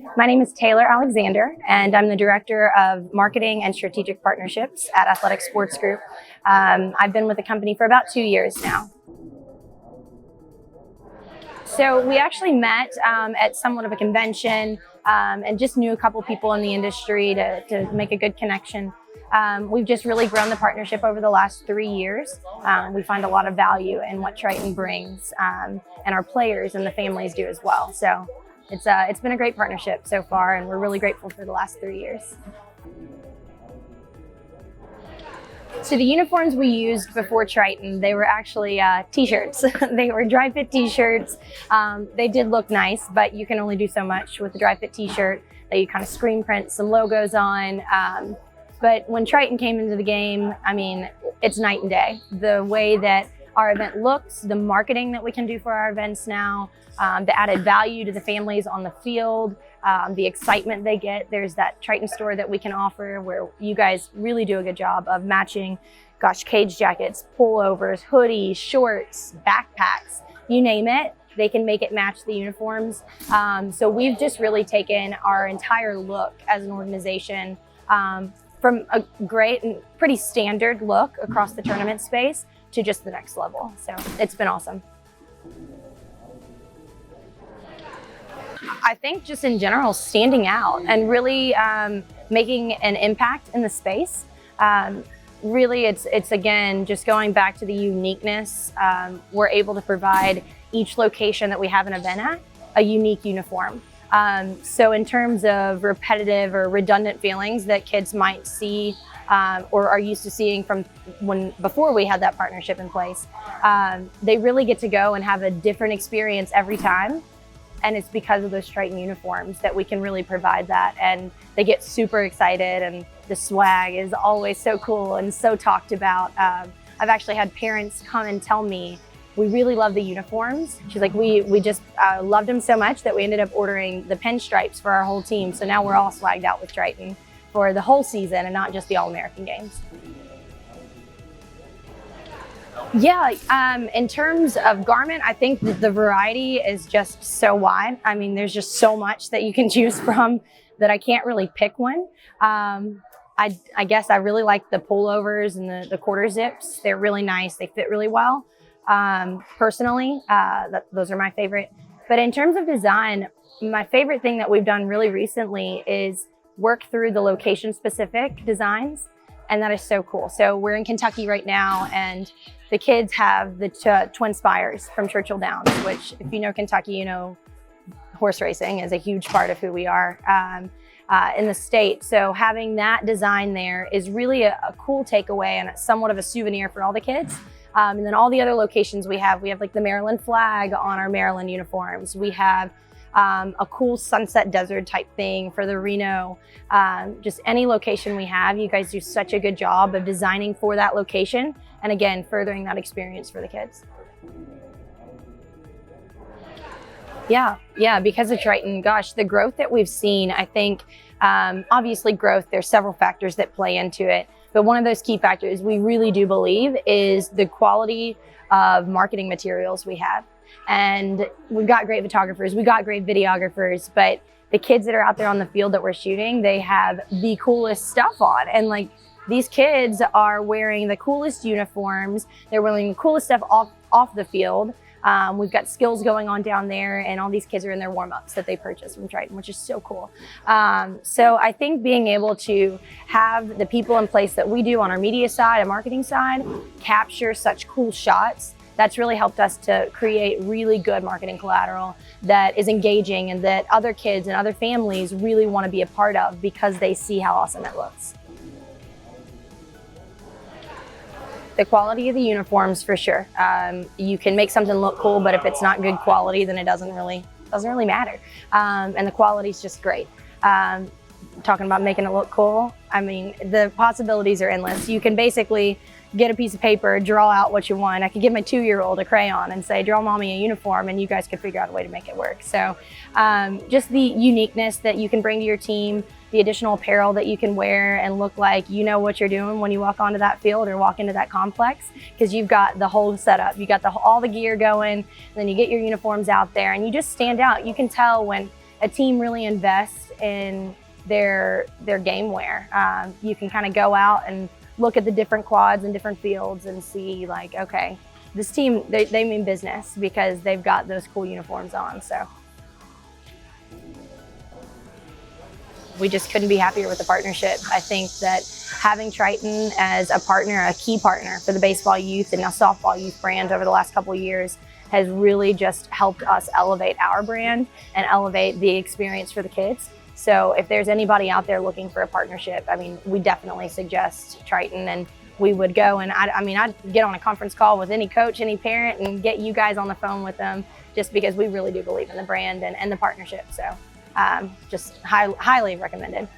My name is Taylor Alexander, and I'm the Director of Marketing and Strategic Partnerships at Athletx Sports Group. I've been with the company for about 2 years now. So we actually met at somewhat of a convention and just knew a couple people in the industry to make a good connection. We've just really grown the partnership over the last 3 years. We find a lot of value in what Triton brings, and our players and the families do as well. So it's been a great partnership so far, and we're really grateful for the last 3 years. So the uniforms we used before Triton, they were actually t-shirts. They were dry fit t-shirts. They did look nice, but you can only do so much with a dry fit t-shirt that you kind of screen print some logos on. But when Triton came into the game, I mean, it's night and day. The way that our event looks, the marketing that we can do for our events now, the added value to the families on the field, the excitement they get. There's that Triton store that we can offer where you guys really do a good job of matching, cage jackets, pullovers, hoodies, shorts, backpacks, you name it. They can make it match the uniforms. So we've just really taken our entire look as an organization from a great and pretty standard look across the tournament space to just the next level. So it's been awesome. I think just in general, standing out and really making an impact in the space. Really, it's again, just going back to the uniqueness. We're able to provide each location that we have an event at a unique uniform. So in terms of repetitive or redundant feelings that kids might see or are used to seeing from before we had that partnership in place, they really get to go and have a different experience every time. And it's because of those Triton uniforms that we can really provide that. And they get super excited, and the swag is always so cool and so talked about. I've actually had parents come and tell me, we really love the uniforms. She's like, we just loved them so much that we ended up ordering the pinstripes for our whole team. So now we're all swagged out with Triton for the whole season and not just the All-American games. Yeah, in terms of garment, I think that the variety is just so wide. I mean, there's just so much that you can choose from that I can't really pick one. I guess I really like the pullovers and the quarter zips. They're really nice. They fit really well. Personally, those are my favorite. But in terms of design, my favorite thing that we've done really recently is work through the location-specific designs. And that is so cool. So we're in Kentucky right now, and the kids have the twin spires from Churchill Downs, which if you know Kentucky, you know horse racing is a huge part of who we are in the state. So having that design there is really a cool takeaway and somewhat of a souvenir for all the kids. And then all the other locations we have like the Maryland flag on our Maryland uniforms. We have a cool sunset desert type thing for the Reno. Just any location we have, you guys do such a good job of designing for that location. And again, furthering that experience for the kids. Yeah, because of Triton, gosh, the growth that we've seen, I think, obviously growth, there's several factors that play into it. But one of those key factors we really do believe is the quality of marketing materials we have. And we've got great photographers, we've got great videographers, but the kids that are out there on the field that we're shooting, they have the coolest stuff on. And like, these kids are wearing the coolest uniforms. They're wearing the coolest stuff off the field. We've got skills going on down there, and all these kids are in their warm-ups that they purchased from Triton, which is so cool. So I think being able to have the people in place that we do on our media side and marketing side capture such cool shots, that's really helped us to create really good marketing collateral that is engaging and that other kids and other families really want to be a part of because they see how awesome it looks. The quality of the uniforms, for sure. You can make something look cool, but if it's not good quality, then it doesn't really matter. And the quality is just great. Talking about making it look cool, I mean, the possibilities are endless. You can basically get a piece of paper, draw out what you want. I could give my 2-year-old a crayon and say, draw mommy a uniform, and you guys could figure out a way to make it work. So just the uniqueness that you can bring to your team, the additional apparel that you can wear and look like you know what you're doing when you walk onto that field or walk into that complex, because you've got the whole setup. You got all the gear going, and then you get your uniforms out there and you just stand out. You can tell when a team really invests in their game wear. You can kind of go out and look at the different quads and different fields and see like, okay, this team, they mean business because they've got those cool uniforms on. So we just couldn't be happier with the partnership. I think that having Triton as a partner, a key partner for the baseball youth and now softball youth brand over the last couple of years has really just helped us elevate our brand and elevate the experience for the kids. So if there's anybody out there looking for a partnership, I mean, we definitely suggest Triton, and we would go and I'd get on a conference call with any coach, any parent, and get you guys on the phone with them just because we really do believe in the brand and the partnership. So just highly recommended.